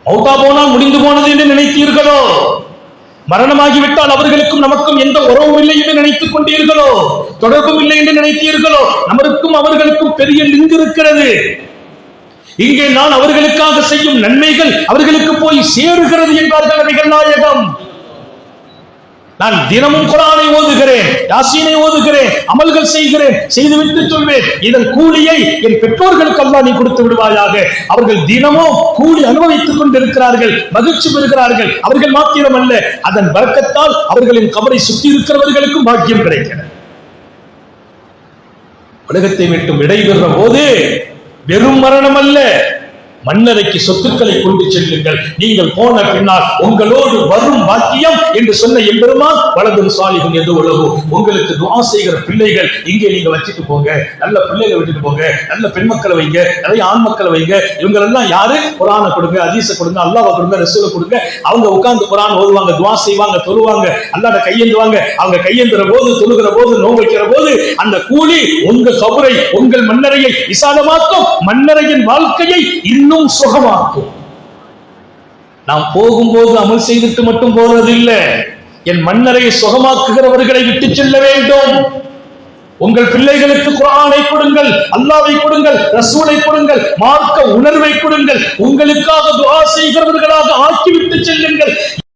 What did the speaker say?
மௌத்தா போனால் முடிந்து போனது என்று நினைத்தீர்களோ? மரணமாகிவிட்டால் அவர்களுக்கும் நமக்கும் எந்த உறவும் இல்லை என்று நினைத்துக் கொண்டீர்களோ? தொடர்பும் இல்லை என்று நினைத்தீர்களோ? நமக்கும் அவர்களுக்கும் பெரிய லிங்க் இருக்கிறது. இங்கே நான் அவர்களுக்காக செய்யும் நன்மைகள் அவர்களுக்கு போய் சேருகிறது என்றார்கள் நபிகள் நாயகம். நான் தினமும் குர்ஆனை ஓதுகிறேன், யாசீனை ஓதுகிறேன், அமல்கள் செய்கிறேன், செய்துவிட்டு சொல்வேன், இதன் கூலியை என் பெற்றோர்களுக்கு அல்லாஹ் நீ கொடுத்து விடுவாயாக. அவர்கள் தினமும் கூலி அனுபவித்துக் கொண்டிருக்கிறார்கள், மகிழ்ச்சி பெறுகிறார்கள். அவர்கள் மாத்திரம் அல்ல, அதன் பரக்கத்தால் அவர்களின் கபரை சுற்றி இருக்கிறவர்களுக்கும் பாக்கியம் கிடைக்கிறது. உலகத்தை விட்டு விடைபெறுற போது வெறும் மரணம் அல்ல, மன்னரைக்கு சொத்துக்களை கொண்டு செல்லுங்கள், நீங்கள் போன பின்னால் உங்களோடு வரும் பாக்கியம் என்று சொன்ன எம்பெருமான் வலது சாலிஹுன் எது உலகு. உங்களுக்கு துஆ செய்கிற பிள்ளைகள் இங்கே நீங்க வச்சுட்டு போங்க, நல்ல பிள்ளைகளை விட்டுட்டு போங்க, நல்ல பெண் மக்களை வைங்க, நிறைய ஆண் மக்களை வைங்க. இவங்க எல்லாம் யாரு? குர்ஆனை கொடுங்க, ஹதீஸை கொடுங்க, அல்லாஹ்வை கொடுங்க, ரசூலை கொடுங்க. அவங்க உட்கார்ந்து குர்ஆன் ஓதுவாங்க, துஆ செய்வாங்க, தொழுவாங்க, அல்லாஹ்ட கையேந்துவாங்க. அவங்க கையேந்துற போது, தொழுகிற போது, நோன்பு வைக்கிற போது அந்த கூலி உங்க கபரை, உங்கள் மன்னரையை விசாலமாக்கும், மன்னரையின் வாழ்க்கையை இன்னும் சுகமாக்கும். நாம் போகும்போது அமல் செய்துட்டு மட்டும் போறதில்லை, என் மன்னரை சுகமாக்குகிறவர்களை விட்டு செல்ல வேண்டும். உங்கள் பிள்ளைகளுக்கு குர்ஆனை கொடுங்கள், அல்லாஹ்வை கொடுங்கள், ரசூலை கொடுங்கள், மார்க்க உணர்வை கொடுங்கள், உங்களுக்காக துஆ செய்கிறவர்களாக ஆக்கிவிட்டு செல்லுங்கள்.